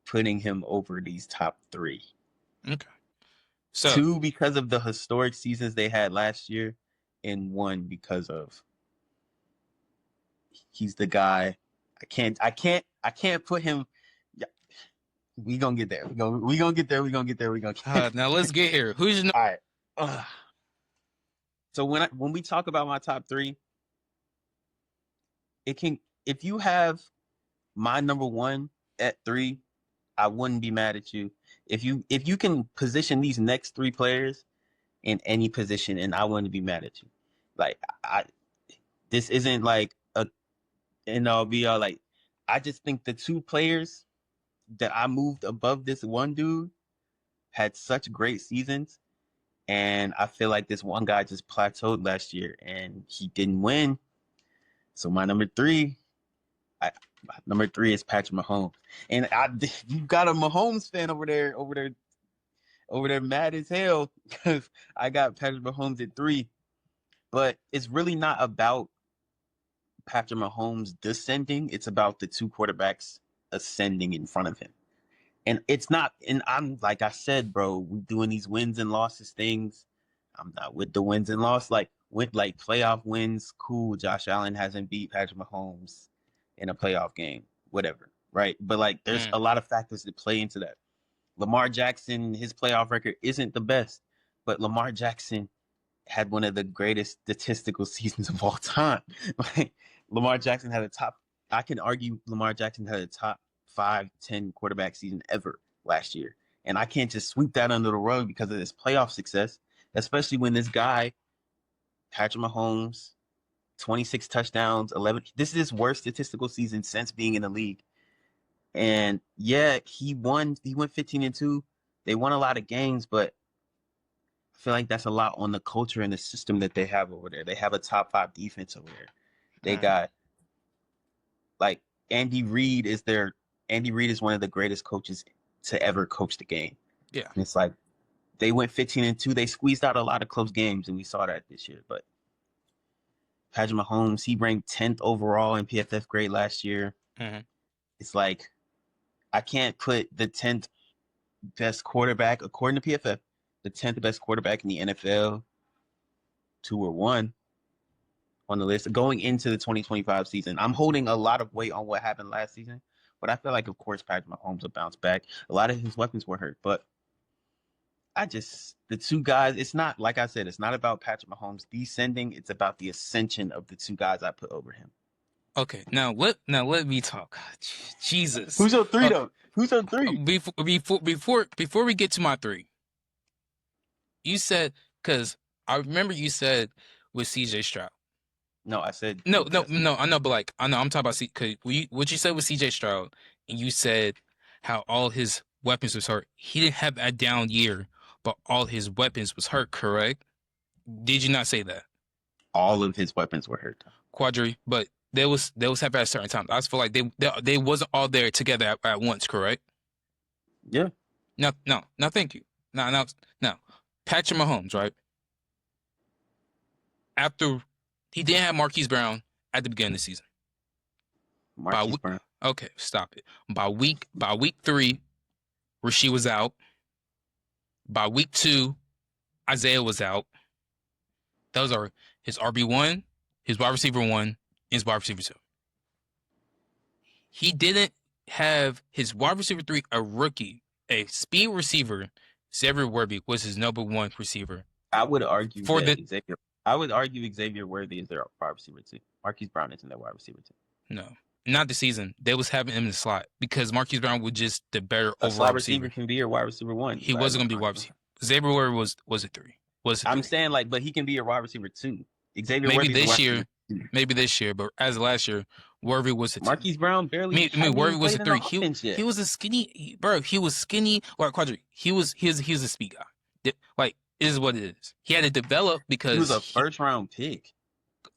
putting him over these top three. Okay. So 2 because of the historic seasons they had last year, and 1 because of he's the guy. I can't put him. Yeah, we gonna get there. We gonna get there. We gonna get there. We gonna get now let's get here. Who's your all right. So when we talk about my top 3, if you have my number 1 at 3, I wouldn't be mad at you. If you can position these next 3 players in any position, and I wouldn't be mad at you. Like this isn't like a and I'll be all like, I just think the 2 players that I moved above this one dude had such great seasons, and I feel like this one guy just plateaued last year and he didn't win. So my number 3 is Patrick Mahomes, and you got a Mahomes fan over there, mad as hell because I got Patrick Mahomes at 3, but it's really not about Patrick Mahomes descending. It's about the 2 quarterbacks ascending in front of him, and it's not. And I'm like I said, bro, we doing these wins and losses things. I'm not with the wins and loss. Like with like playoff wins, cool. Josh Allen hasn't beat Patrick Mahomes in a playoff game, whatever, right? But like, there's a lot of factors that play into that. Lamar Jackson, his playoff record isn't the best, but Lamar Jackson had one of the greatest statistical seasons of all time. Like, Lamar Jackson had I can argue Lamar Jackson had a top 5-10 quarterback season ever last year. And I can't just sweep that under the rug because of this playoff success, especially when this guy, Patrick Mahomes, 26 touchdowns, 11. This is his worst statistical season since being in the league. And yeah, he went 15-2. They won a lot of games, but I feel like that's a lot on the culture and the system that they have over there. They have a top 5 defense over there. They got like Andy Reid is one of the greatest coaches to ever coach the game. Yeah. And it's like they went 15-2. They squeezed out a lot of close games, and we saw that this year. But Patrick Mahomes, he ranked 10th overall in PFF grade last year. Mm-hmm. It's like I can't put the 10th best quarterback, according to PFF, the 10th best quarterback in the NFL, 2 or 1 on the list going into the 2025 season. I'm holding a lot of weight on what happened last season, but I feel like, of course, Patrick Mahomes will bounce back. A lot of his weapons were hurt, but the 2 guys, it's not, like I said, it's not about Patrick Mahomes descending. It's about the ascension of the 2 guys I put over him. Okay, now let me talk. Jesus. Who's your 3 though? Who's your 3? Before we get to my 3, you said, because I remember you said with CJ Stroud. No, I said no. I know, but like I know I'm talking about because what you said with CJ Stroud, and you said how all his weapons was hurt. He didn't have a down year, but all his weapons was hurt. Correct? Did you not say that? All of his weapons were hurt. Quadri, but they was happening at certain times. I just feel like they wasn't all there together at once. Correct? Yeah. No. Thank you. Now, Patrick Mahomes, right? After he didn't have Marquise Brown at the beginning of the season. Marquise Brown. Okay, stop it. By week 3, Rasheed was out. By week 2, Isaiah was out. Those are his RB1, his wide receiver 1, and his wide receiver 2. He didn't have his wide receiver 3, a rookie, a speed receiver. Xavier Worthy was his number 1 receiver. I would argue Xavier Worthy is their wide receiver 2. Marquise Brown isn't their wide receiver 2. No, not the season. They was having him in the slot because Marquise Brown was just the better a overall receiver. Can be your wide receiver 1. He wasn't going to be wide receiver. Xavier Worthy was a 3. I'm saying like, but he can be your wide receiver 2. Xavier maybe Worthy this year, but as of last year, Worthy was a 2. Marquise Brown barely. Worthy was a 3. He was a skinny, bro. He was skinny. Or Quadri. He was a speed guy. Like, it is what it is. He had to develop because he was a first round pick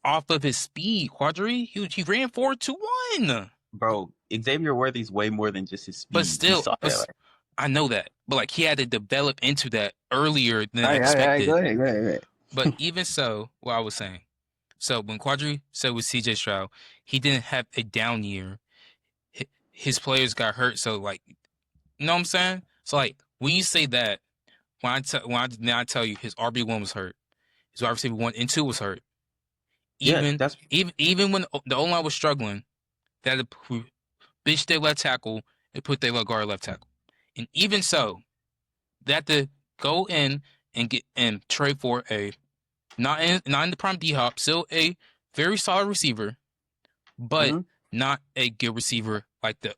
off of his speed. Quadri. He ran 4.21. Bro, Xavier Worthy's way more than just his speed. But still, I know that. But like, he had to develop into that earlier than expected. Go ahead. But even so, what I was saying. So when Quadri said with CJ Stroud, he didn't have a down year. His players got hurt, so like You know what I'm saying? So like when you say that, when I tell you his RB1 was hurt, his wide receiver 1 and 2 was hurt. Yeah, Even that's even when the O line was struggling, that bitch their left tackle and put their left guard left tackle. And even so, that to go in and get and trade for a not in the prime D Hop, still a very solid receiver, but mhm. not a good receiver like the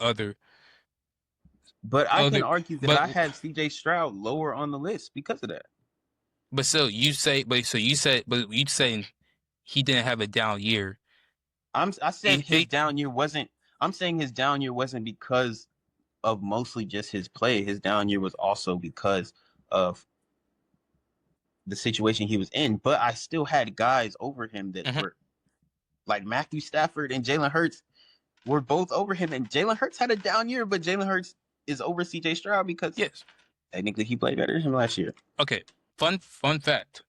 But I can other. argue that But I had CJ Stroud lower on the list because of that. still, you say, but you saying he didn't have a down year. I said It, his it, down year wasn't. I'm saying his down year wasn't because of mostly just his play. His down year was also because of the situation he was in. But I still had guys over him that mhm. were like Matthew Stafford and Jalen Hurts were both over him. And Jalen Hurts had a down year, but Jalen Hurts is over CJ Stroud because Yes. technically he played better than him last year. Okay. Fun fact.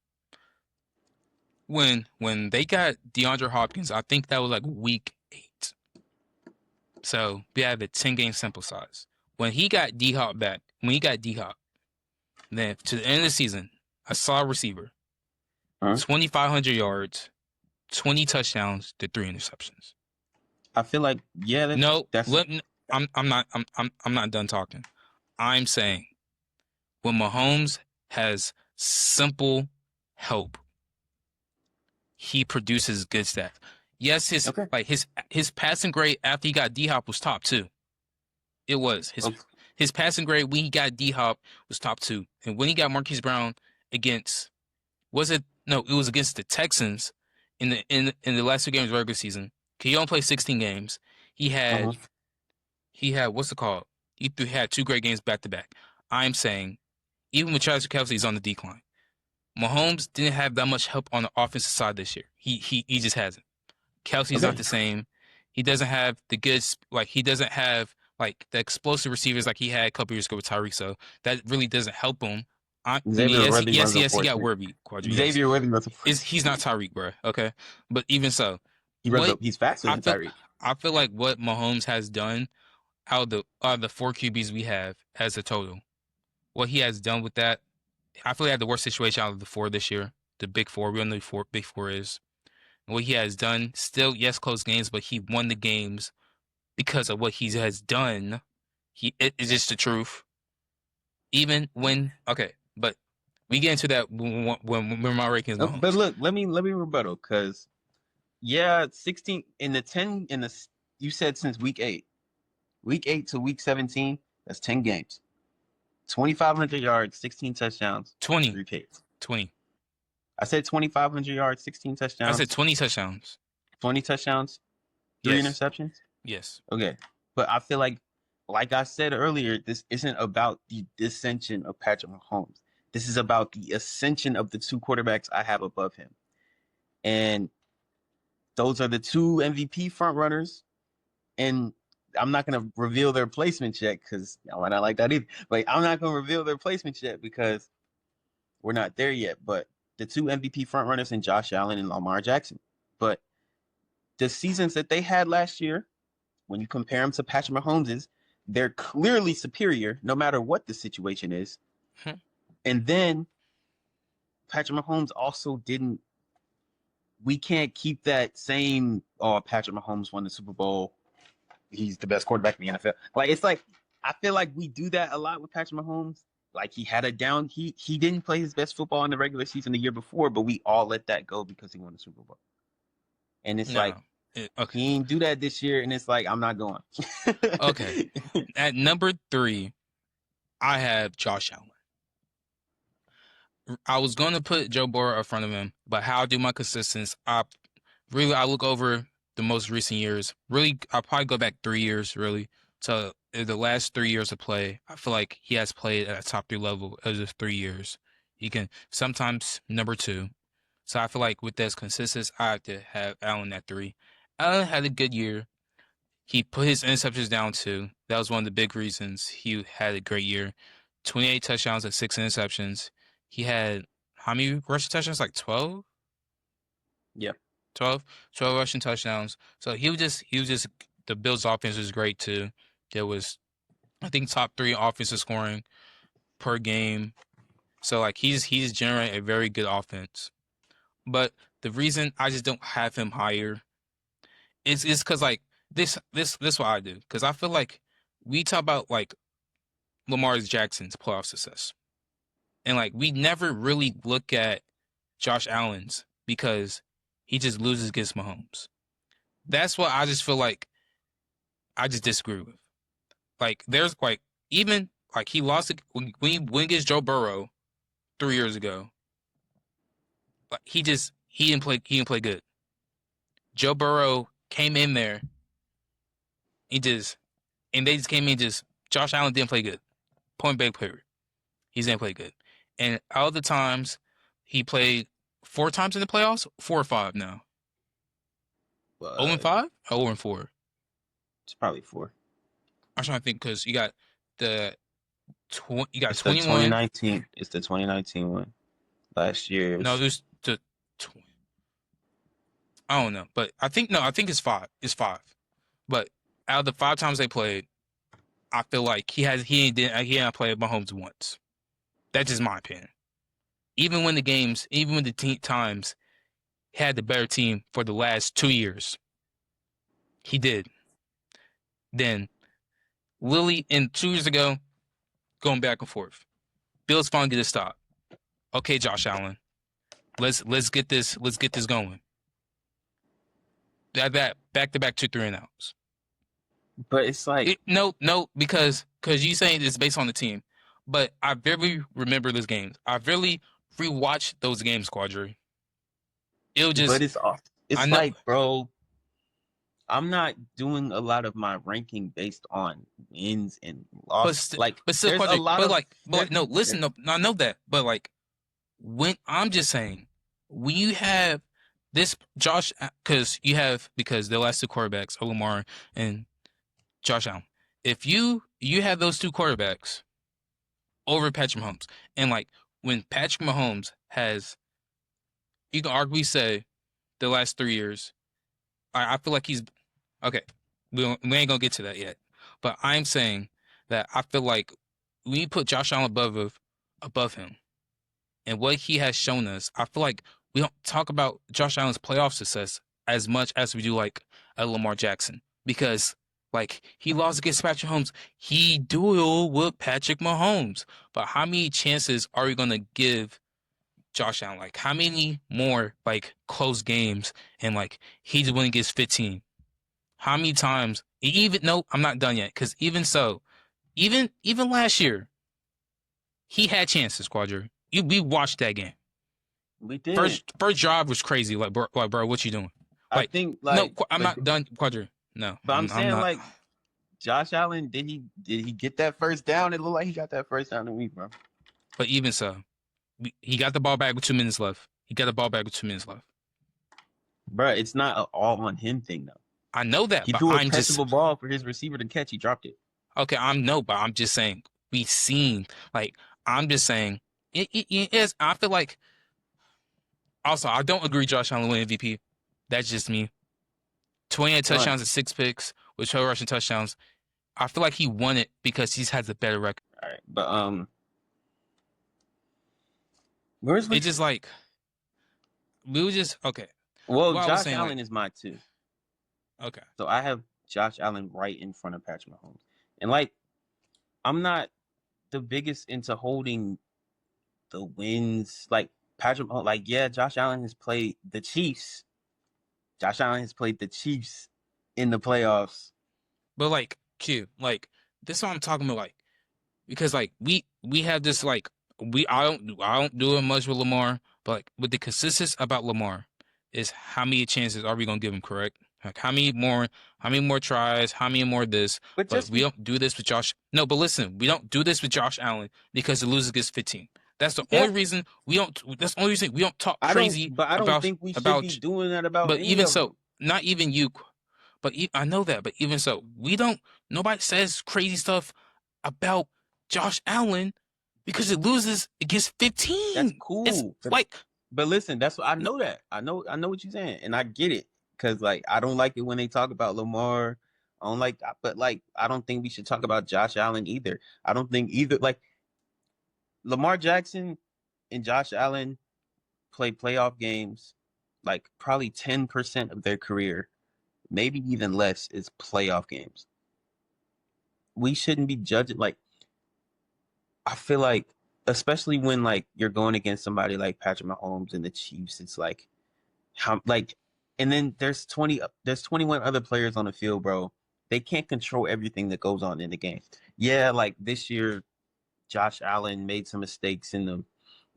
When they got DeAndre Hopkins, I think that was like week 8. So we have a 10-game sample size. When he got D Hop back, then to the end of the season, I saw a receiver, Huh? 2,500 yards, 20 touchdowns to 3 interceptions. I feel like yeah, No, that's I'm not done talking. I'm saying when Mahomes has simple help, he produces good stats. Yes, okay. his passing grade after he got D Hop was top 2. It was Okay. his passing grade when he got D Hop was top 2, and when he got Marquise Brown against was it no it was against the Texans in the last 2 games of the regular season. He only played 16 games. He had Uh-huh. he had what's it called? Had 2 great games back to back. I'm saying even with Travis Kelce is on the decline. Mahomes didn't have that much help on the offensive side this year. He just hasn't. Kelsey's not Okay. the same. He doesn't have the good like he doesn't have like the explosive receivers like he had a couple years ago with Tyreek. So that really doesn't help him. I mean, Xavier Worthy runs a yes, he four got three. Worthy Quadri. Yes, Xavier Worthy runs a four. he's not Tyreek, bro. Okay, but even so, He runs what up. He's faster I than feel Tyreek. I feel like what Mahomes has done out of the 4 QBs we have as a total, what he has done with that, I feel he had the worst situation out of the 4 this year. The big 4, we don't know who big 4 is. What he has done, still yes, close games, but he won the games because of what he has done. It's just the truth. Even when okay, but we get into that when my rankings But Mahomes. look, let me rebuttal because yeah, 16 in the 10 in the you said since week 8 to week 17, that's 10 games, 2,500 yards, 16 touchdowns, 20, 3 picks. 20. I said 2,500 yards, 16 I said touchdowns, 20 touchdowns. 20 touchdowns, three Yes, interceptions. yes. Okay, but I feel like I said earlier, this isn't about the dissension of Patrick Mahomes. This is about the ascension of the 2 quarterbacks I have above him. And those are the 2 MVP frontrunners. And I'm not going to reveal their placements yet because I might not like that either. But I'm not going to reveal their placements yet because we're not there yet. But the 2 MVP frontrunners in Josh Allen and Lamar Jackson. But the seasons that they had last year, when you compare them to Patrick Mahomes's, they're clearly superior no matter what the situation is. Hmm. And then Patrick Mahomes also didn't. We can't keep that same. Oh, Patrick Mahomes won the Super Bowl. He's the best quarterback in the NFL. Like it's like I feel like we do that a lot with Patrick Mahomes. Like he had a down. He didn't play his best football in the regular season the year before, but we all let that go because he won the Super Bowl. And it's like No. Okay. he didn't do that this year, and it's like I'm not going. Okay. At number 3, I have Josh Allen. I was going to put Joe Burrow in front of him, but how I do my consistency, I look over the most recent years. Really, I'll probably go back 3 years, really. So the last 3 years of play, I feel like he has played at a top 3 level as of 3 years. He can sometimes number 2. So I feel like with this consistency, I have to have Allen at 3. Allen had a good year. He put his interceptions down too. That was one of the big reasons he had a great year. 28 touchdowns and 6 interceptions. He had how many rushing touchdowns? Like 12? Yeah. 12? 12 rushing touchdowns. So he was just the Bills offense was great too. There was I think top 3 offensive scoring per game. So like he's generating a very good offense. But the reason I just don't have him higher is because like this what I do, because I feel like we talk about like Lamar Jackson's playoff success, and like we never really look at Josh Allen's because he just loses against Mahomes. That's what I just feel like I just disagree with. Like there's like even like he lost when he went against Joe Burrow 3 years ago. Like he didn't play good. Joe Burrow came in there, and they just came in just Josh Allen didn't play good. Point blank period. He didn't play good. And all the times he played 4 times in the playoffs, 4 or 5 now. 0-5 or 0-4? It's probably 4. I'm trying to think because you got the It's the 21. 2019. It's the 2019 one. Last year. No, it was the. I don't know, but I think it's 5. It's 5. But out of the 5 times they played, I feel like he hadn't played Mahomes once. That's just my opinion. Even when the times had the better team for the last 2 years, he did. Then Lily in 2 years ago, going back and forth. Bills finally get a stop. Okay, Josh Allen, let's get this going. That back-to-back 2 3-and-outs. But it's like No, because you saying it's based on the team, but I barely remember those games. I really rewatched those games, Quadri. It'll just. But it's like, bro, I'm not doing a lot of my ranking based on wins and losses. But still, there's Quadri, a lot of no, listen, no, I know that, but like when I'm just saying, when you have this Josh, because the last 2 quarterbacks, Lamar and Josh Allen. If you have those 2 quarterbacks over Patrick Mahomes, and like when Patrick Mahomes has, you can arguably say the last 3 years, I feel like he's okay. We ain't gonna get to that yet, but I'm saying that I feel like when you put Josh Allen above him and what he has shown us, I feel like we don't talk about Josh Allen's playoff success as much as we do like a Lamar Jackson, because like he lost against Patrick Mahomes. He dueled with Patrick Mahomes. But how many chances are we gonna give Josh Allen? Like how many more like close games and like he's winning against 15? How many times? No, I'm not done yet. Because even so, even last year, he had chances, Quadri. We watched that game. We did. First drive was crazy. Like bro, what you doing? Like, I think like no, I'm not done, Quadri. No, but I'm saying not. like Josh Allen, did he get that first down? It looked like he got that first down in the week, bro. But even so, he got the ball back with 2 minutes left. Bro, it's not an all on him thing though. I know that, he but threw a catchable ball for his receiver to catch. He dropped it. Okay, but I'm just saying we've seen. Like I'm just saying it is. I feel like. Also, I don't agree Josh Allen win MVP. That's just me. 28 touchdowns and 6 picks with 12 rushing touchdowns. I feel like he won it because he's has a better record. All right, but where's it just like we were just okay. Well, Josh Allen is my 2. Okay. So I have Josh Allen right in front of Patrick Mahomes. And like I'm not the biggest into holding the wins. Like Patrick Mahomes, like yeah, Josh Allen has played the Chiefs. Josh Allen has played the Chiefs in the playoffs. But like like this is what I'm talking about, like because like we have this like I don't do it much with Lamar, but like with the consistency about Lamar is how many chances are we gonna give him, correct? Like how many more tries, how many more this? But we don't do this with Josh. No, but listen, we don't do this with Josh Allen because it loses against 15. That's the only reason we don't. That's the only reason we don't talk crazy. But I don't think we should be doing that about. But even so, not even you. But I know that. But even so, we don't. Nobody says crazy stuff about Josh Allen because it loses against 15. That's cool. It's like. But listen, that's what I know. That I know what you're saying, and I get it because like I don't like it when they talk about Lamar I don't like, but like, I don't think we should talk about Josh Allen either. I don't think either. Like Lamar Jackson and Josh Allen play playoff games, like probably 10% of their career, maybe even less, is playoff games. We shouldn't be judging. Like, I feel like, especially when like you're going against somebody like Patrick Mahomes and the Chiefs, it's like how like, and then there's 21 other players on the field, bro. They can't control everything that goes on in the game. Yeah, like this year, Josh Allen made some mistakes in the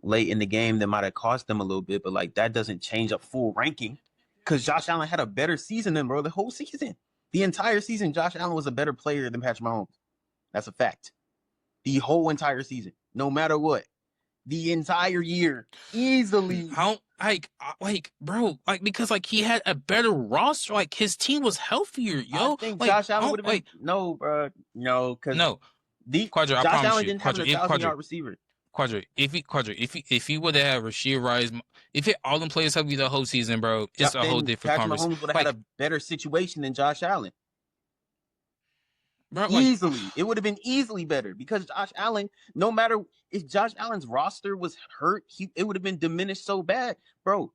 late in the game that might have cost them a little bit, but like that doesn't change a full ranking because Josh Allen had a better season than bro the whole season. The entire season, Josh Allen was a better player than Patrick Mahomes. That's a fact. The whole entire season, no matter what, the entire year, easily. How like bro, like because like he had a better roster, like his team was healthier, yo. I think Like Josh Allen I would don't have been like no, bro, no, because no the Quadra. I Josh promise Allen you, didn't have Quadra. a If 1,000 yard receiver. Quadra, if he would have had Rashid Rice, if it all them players healthy the whole season, bro, it's a whole Then different Patrick conversation. Mahomes would have had Like, a better situation than Josh Allen. bro, like Easily. It would have been easily better because Josh Allen, no matter if Josh Allen's roster was hurt, it would have been diminished so bad. Bro,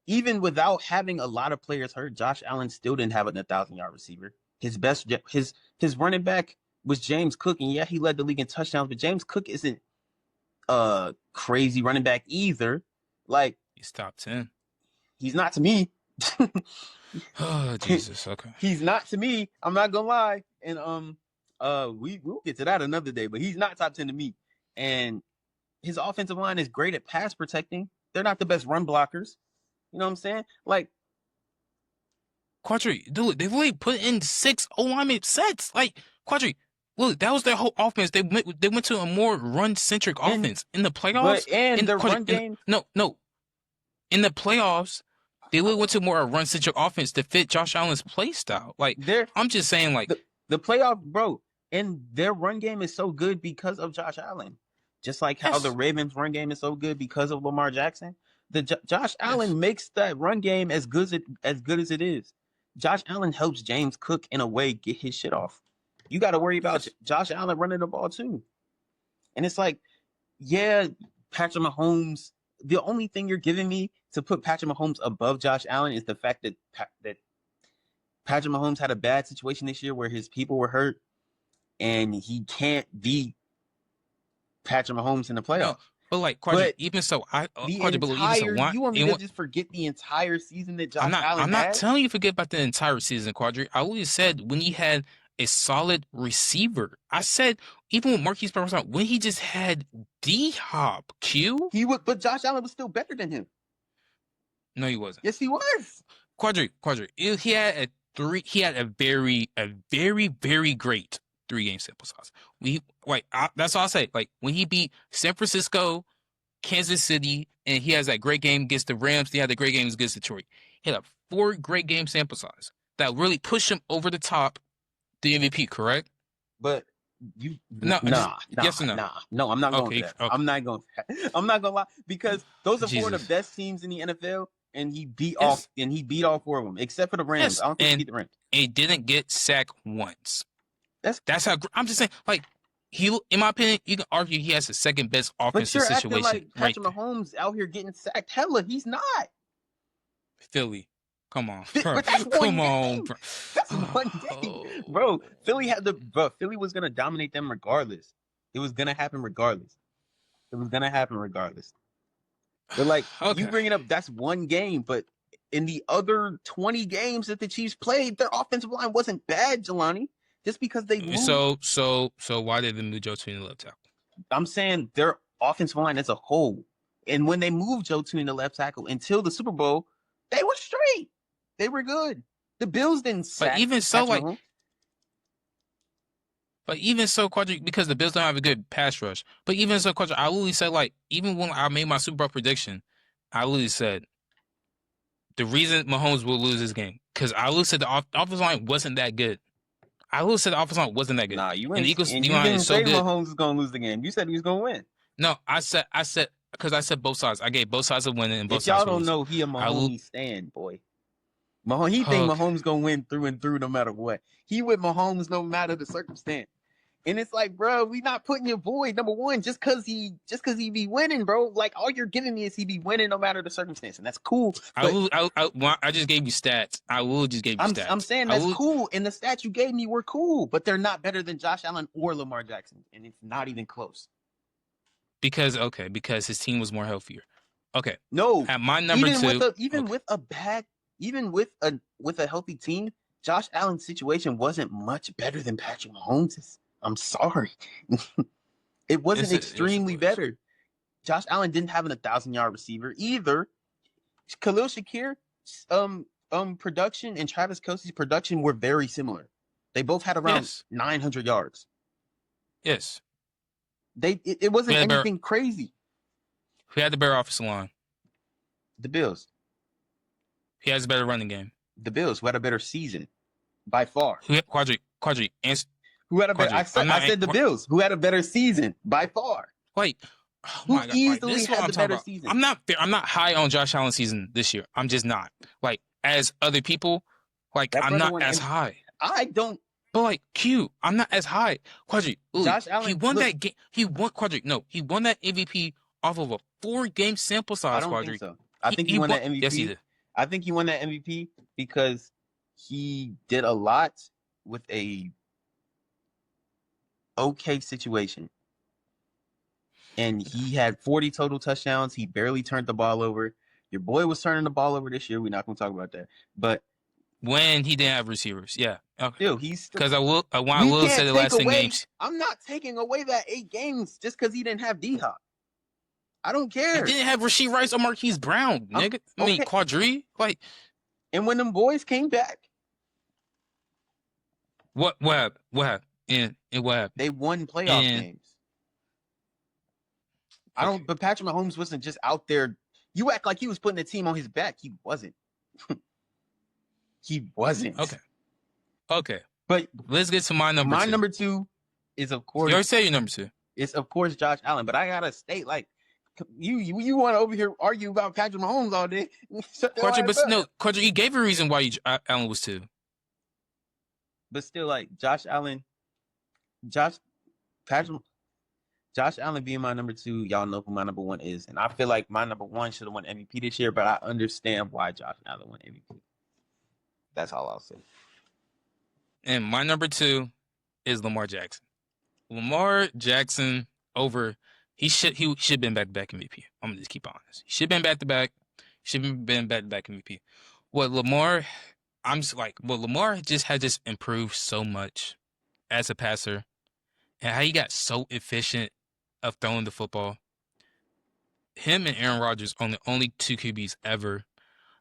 even without having a lot of players hurt, Josh Allen still didn't have a 1,000 yard receiver. His running back was James Cook, and yeah, he led the league in touchdowns, but James Cook isn't a crazy running back either. Like he's top 10. He's not to me. Oh Jesus, okay. He's not to me. I'm not gonna lie. And we'll get to that another day, but he's not top 10 to me. And his offensive line is great at pass protecting. They're not the best run blockers. You know what I'm saying? Like Quadri, dude, they've only put in 6 O-lineman sets. Like Quadri, look, that was their whole offense. They went to a more run-centric offense in the playoffs. Run game. No. In the playoffs, they went to more a run-centric offense to fit Josh Allen's play style. Like I'm just saying, like the playoff, bro, and their run game is so good because of Josh Allen. Just like how the Ravens' run game is so good because of Lamar Jackson. Josh Allen makes that run game as good as it is. Josh Allen helps James Cook in a way get his shit off. You got to worry about Josh Allen running the ball too. And it's like, yeah, Patrick Mahomes. The only thing you're giving me to put Patrick Mahomes above Josh Allen is the fact that Patrick Mahomes had a bad situation this year where his people were hurt, and he can't beat Patrick Mahomes in the playoffs. No, but like, Quadri, even so, you want me to just forget the entire season that Josh Allen had? I'm not telling you to forget about the entire season, Quadri. I always said when he had a solid receiver. I said even with Marquise Brown, when he just had D-Hop, but Josh Allen was still better than him. No, he wasn't. Yes, he was. Quadri. He had a very, very great 3-game sample size. That's all I say. Like when he beat San Francisco, Kansas City, and he has that great game against the Rams. He had the great games against Detroit. He had a 4 great game sample size that really pushed him over the top, the MVP. Correct? But yes or no? No, I'm not going to that. Okay. I'm not going to. I'm not going to lie because those are 4 of the best teams in the NFL, and he beat all 4 of them except for the Rams. Yes. I don't think he beat the Rams. And he didn't get sacked once. That's how I'm just saying. Like in my opinion, you can argue he has the second best offensive situation. But you're acting like Patrick Mahomes out here getting sacked. Hella, he's not. Philly, come on, bro. Come on, bro. That's one game, bro. Philly was gonna dominate them regardless. It was gonna happen regardless. But like you bringing up, that's one game. But in the other 20 games that the Chiefs played, their offensive line wasn't bad, Jelani. Just because they moved. So why did they move Joe Tooney to left tackle? I'm saying their offensive line as a whole. And when they moved Joe Tooney to left tackle until the Super Bowl, they were straight. They were good. The Bills didn't sack. But even so, Quadri, because the Bills don't have a good pass rush. But even so, Quadri, I literally said, like, even when I made my Super Bowl prediction, I literally said the reason Mahomes will lose this game, because I literally said the offensive line wasn't that good. I will say the offensive line wasn't that good. Nah, you didn't say Mahomes was going to lose the game. You said he was going to win. No, I said because I said both sides. I gave both sides a win and both if sides. Y'all don't know he a Mahomes stand, boy. He think Okay. Mahomes gonna win through and through no matter what. He with Mahomes no matter the circumstance. And it's like, bro, we not putting your boy number one just cause he be winning, bro. Like all you're giving me is he be winning no matter the circumstance, and that's cool. I But will. I just gave you stats. I will just give you I'm stats. saying I that's will cool, and the stats you gave me were cool, but they're not better than Josh Allen or Lamar Jackson, and it's not even close. because his team was more healthier. Okay. No, At my number even with two. a even Okay. with a bad even with a healthy team, Josh Allen's situation wasn't much better than Patrick Mahomes's. I'm sorry, it wasn't Yes, it extremely was. better. Josh Allen didn't have an 1,000 yard receiver either. Khalil Shakir, production and Travis Kelce's production were very similar. They both had around Yes. 900 yards. Yes. It Who wasn't had the better? anything crazy. Who had the better offensive line? The Bills, Who has a better running game? who had a better season by far. Who had, Quadri, answer. Who had a better? Quadri. I'm I not. said the Bills, who had a better season by far. Like, oh Who my God. Like, easily this is what had I'm the talking better about. season? I'm not high on Josh Allen's season this year. I'm just not. Like, as other people, like, That I'm brother not won. as high. I don't. But like I'm not as high. Quadri, Josh he Allen. won Look, that game. He won Quadri. No, he won that MVP off of a 4-game sample I size, don't think Quadri. so. I think he He won won. that Yes, he MVP. did. I think he won that MVP because he did a lot with a okay situation. And he had 40 total touchdowns. He barely turned the ball over. Your boy was turning the ball over this year. We're not going to talk about that. But When he didn't have receivers. Yeah. Okay. still, he's still. Because I We will say can't the take last 10 away. games. I'm not taking away that 8 games just because he didn't have D Hop. I don't He care. didn't have Rasheed Rice or Marquise Brown, nigga. I mean, Okay. Quadri. Like, And when them boys came back, what happened? What happened? And what happened? they won playoff And games. I okay. don't. But Patrick Mahomes wasn't just out there. You act like he was putting the team on his back. He wasn't. He wasn't. Okay. But Let's get to my number my two. number two is of You already course said your number two. it's of course Josh Allen. But I gotta state like you want to over here argue about Patrick Mahomes all day. Shut your Quadri, ass but up. no, Quadri, you gave a reason why Allen was two. But still, like Josh Allen, Josh Patrick. Josh Allen being my number two, y'all know who my number one is. And I feel like my number one should have won MVP this year, but I understand why Josh Allen won MVP. That's all I'll say. And my number two is Lamar Jackson. Lamar Jackson over he should have been back to back MVP. I'm gonna just keep honest. He should have been back to back. Should have been back to back MVP. What Lamar Lamar just had just improved so much as a passer and how he got so efficient of throwing the football. Him and Aaron Rodgers are the only two QBs ever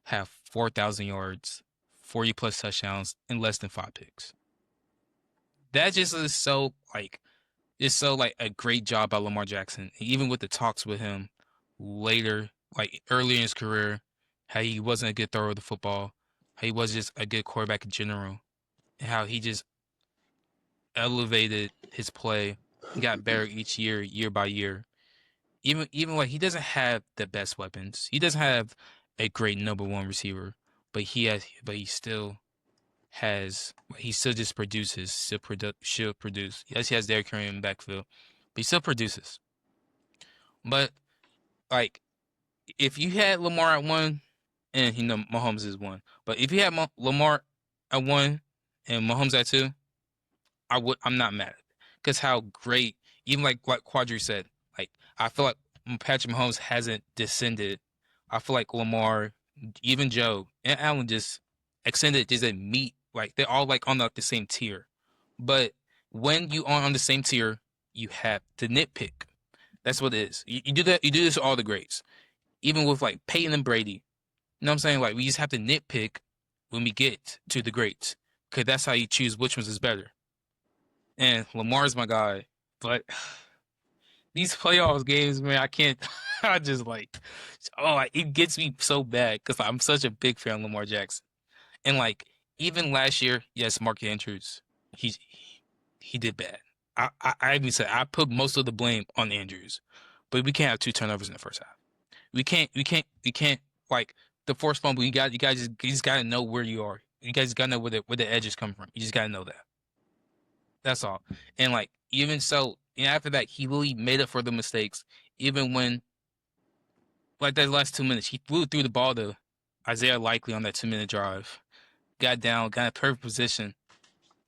have 4,000 yards, 40 plus touchdowns, and less than 5 picks. That just is so like it's so like a great job by Lamar Jackson. Even with the talks with him later, like early in his career, how he wasn't a good thrower of the football, how he was just a good quarterback in general, and how he just elevated his play. He got better each year, year by year. Even like he doesn't have the best weapons. He doesn't have a great number one receiver, but he still has he still just produces, still produce. Yes, he has Derrick Henry in the backfield, but he still produces. But like if you had Lamar at one, and Mahomes is one, but if you had Lamar at one and Mahomes at two, I'm not mad because how great even like what Quadri said. Like I feel like Patrick Mahomes hasn't descended. I feel like Lamar, even Joe and Allen just extended doesn't meet. Like they're all like on the same tier. But when you are on the same tier, you have to nitpick. That's what it is. You do that. You do this with all the greats, even with like Peyton and Brady. You know what I'm saying? Like we just have to nitpick when we get to the greats, because that's how you choose which ones is better. And Lamar's my guy, but these playoffs games, man, I can't. I just like, it gets me so bad because I'm such a big fan of Lamar Jackson. And like even last year, yes, Mark Andrews, he did bad. I even said I put most of the blame on Andrews, but we can't have 2 turnovers in the first half. We can't like the forced fumble, you just gotta know where you are. You guys gotta know where the edges come from. You just gotta know that. That's all. And like even so, and after that, he really made up for the mistakes. Even when like that last 2 minutes, he threw the ball to Isaiah Likely on that 2 minute drive. Got down, got in perfect position.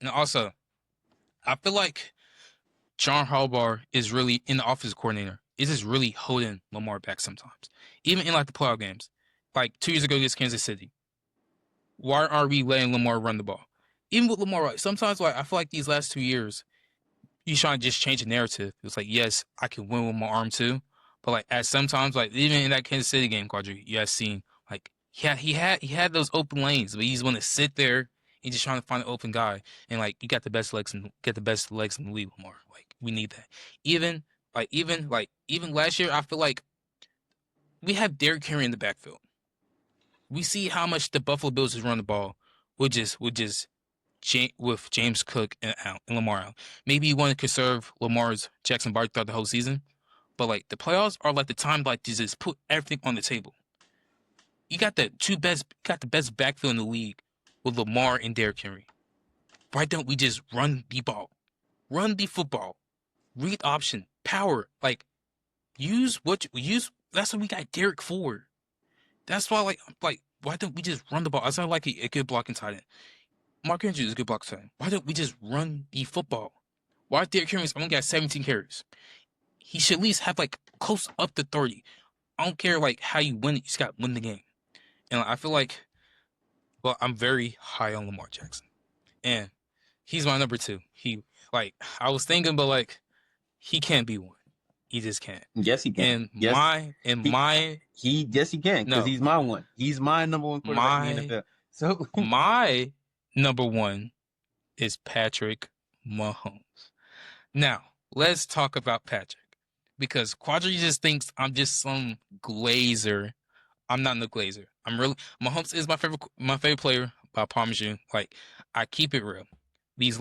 And also, I feel like John Harbaugh is really in the offensive coordinator. Is just really holding Lamar back sometimes, even in like the playoff games. Like 2 years ago against Kansas City, why are we letting Lamar run the ball? Even with Lamar, right? Sometimes like I feel like these last 2 years, he's trying to just change the narrative. It's like, yes, I can win with my arm too, but like at sometimes, like even in that Kansas City game, Quadri, you guys seen like he had those open lanes, but he's want to sit there and just trying to find an open guy. And like you got the best legs and get the best legs in the league, Lamar. Like we need that. Even even last year, I feel like we have Derrick Henry in the backfield. We see how much the Buffalo Bills just run the ball with James Cook and Lamar Allen. Maybe you want to conserve Lamar's Jackson Bart throughout the whole season, but like the playoffs are like the time like to just put everything on the table. You got the best backfield in the league with Lamar and Derrick Henry. Why don't we just run the ball, run the football, read option, power, like use what you use. That's what we got Derrick for. That's why like why don't we just run the ball? I sound like a good blocking tight end. Mark Andrews is a good block time. Why don't we just run the football? Why Derrick Henry's only got 17 carries? He should at least have like close up to 30. I don't care like how you win it. You just got to win the game. And I feel like, well, I'm very high on Lamar Jackson, and he's my number two. He like I was thinking, but like he can't be one. He just can't. Yes, he can. And Yes, he my yes he can because no he's my one. He's my number one quarterback in the my NFL. So my number one is Patrick Mahomes. Now, let's talk about Patrick. Because Quadri just thinks I'm just some glazer. I'm not no glazer. I'm really Mahomes is my favorite player, but I promise you, like I keep it real. These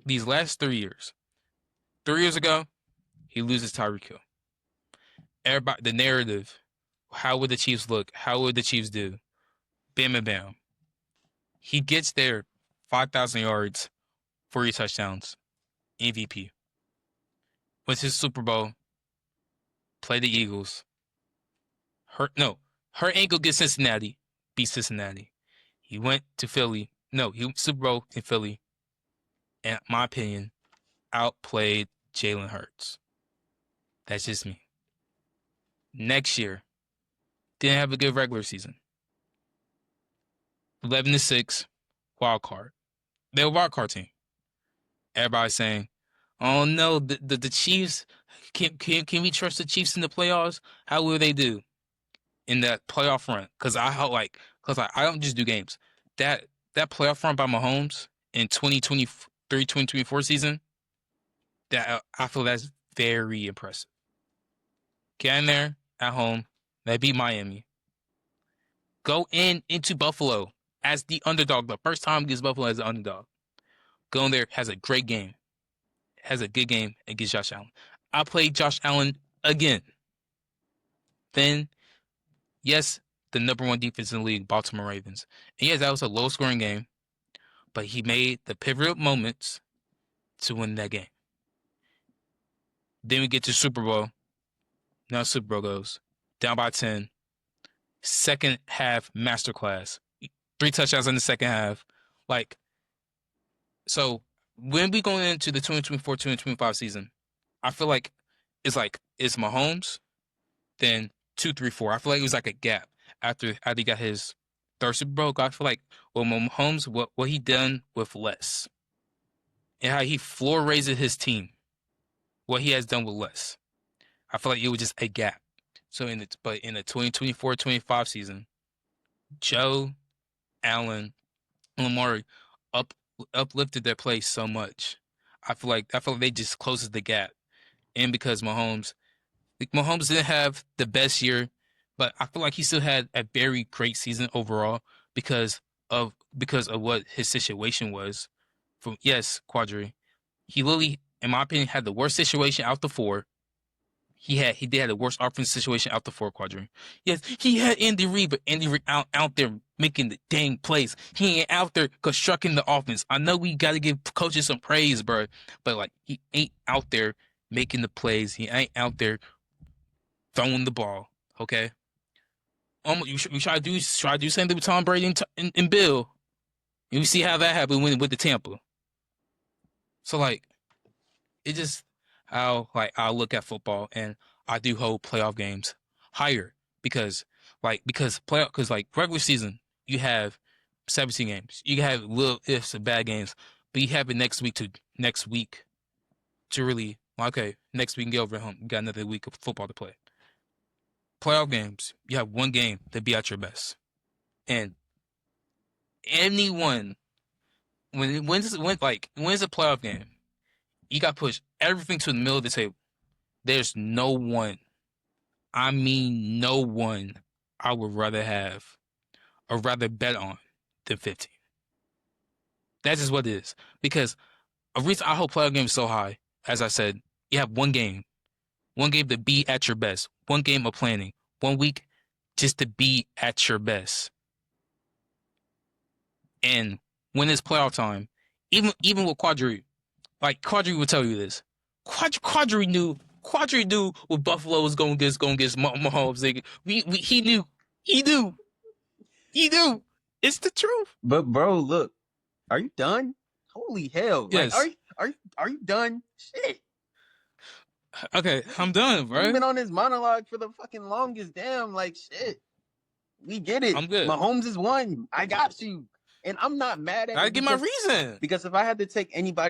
these last 3 years. 3 years ago, he loses Tyreek Hill. Everybody the narrative, how would the Chiefs look? How would the Chiefs do? Bam and bam. He gets there 5,000 yards, 40 touchdowns, MVP. Wins his Super Bowl, play the Eagles. Her ankle gets Cincinnati, beat Cincinnati. He went to Philly. No, he went Super Bowl in Philly. And in my opinion, outplayed Jalen Hurts. That's just me. Next year, didn't have a good regular season. 11-6, wild card. They're a wild card team. Everybody's saying, "Oh no, the Chiefs can we trust the Chiefs in the playoffs? How will they do in that playoff run?" Because I don't just do games. That playoff run by Mahomes in 2023, 2024 season, that I feel that's very impressive. Get in there at home, they beat Miami. Go into Buffalo as the underdog. The first time against Buffalo as the underdog. Go in there, has a great game. Has a good game against Josh Allen. I played Josh Allen again. Then, yes, the number one defense in the league, Baltimore Ravens. And yes, that was a low-scoring game, but he made the pivotal moments to win that game. Then we get to Super Bowl. Now Super Bowl goes down by 10. Second half masterclass. 3 touchdowns in the second half. Like, so when we going into the 2024-2025 season, I feel like it's Mahomes, then 2, 3, 4. I feel like it was like a gap after he got his third Super Bowl. I feel like Mahomes, what he done with less, and how he floor raises his team, what he has done with less. I feel like it was just a gap. So in the 2024-25 season, Joe, Allen, and Lamar uplifted their play so much. I feel like they just closes the gap. And because Mahomes didn't have the best year, but I feel like he still had a very great season overall because of what his situation was. Quadri. He literally, in my opinion, had the worst situation out the four. He had the worst offense situation out the 4 quadrant. Yes, he had Andy Reid, but Andy Reid out there making the dang plays. He ain't out there constructing the offense. I know we got to give coaches some praise, bro, but like he ain't out there making the plays. He ain't out there throwing the ball. Okay, we try to do the same thing with Tom Brady and Bill, and we see how that happened with the Tampa. So like, it just how like I look at football, and I do hold playoff games higher because regular season you have 17 games. You have little ifs and bad games, but you have it next week to really okay, next week can get over at home. You got another week of football to play. Playoff games, you have one game to be at your best. And anyone when it's a playoff game, you got to push everything to the middle of the table. There's no one, I mean no one, I would rather have or rather bet on than 15. That's just what it is. Because a reason I hope playoff game is so high, as I said, you have one game to be at your best, one game of planning, 1 week just to be at your best. And when it's playoff time, even with Quadri, like Quadri would tell you this. Quadri knew what Buffalo was going against Mahomes. He knew. It's the truth. But bro, look, are you done? Holy hell! Yes. Like, are you done? Shit. Okay, I'm done, bro. You've been on this monologue for the fucking longest. Damn, like shit. We get it. I'm good. Mahomes is one. I got you, and I'm not mad at it. I give my reason. Because if I had to take anybody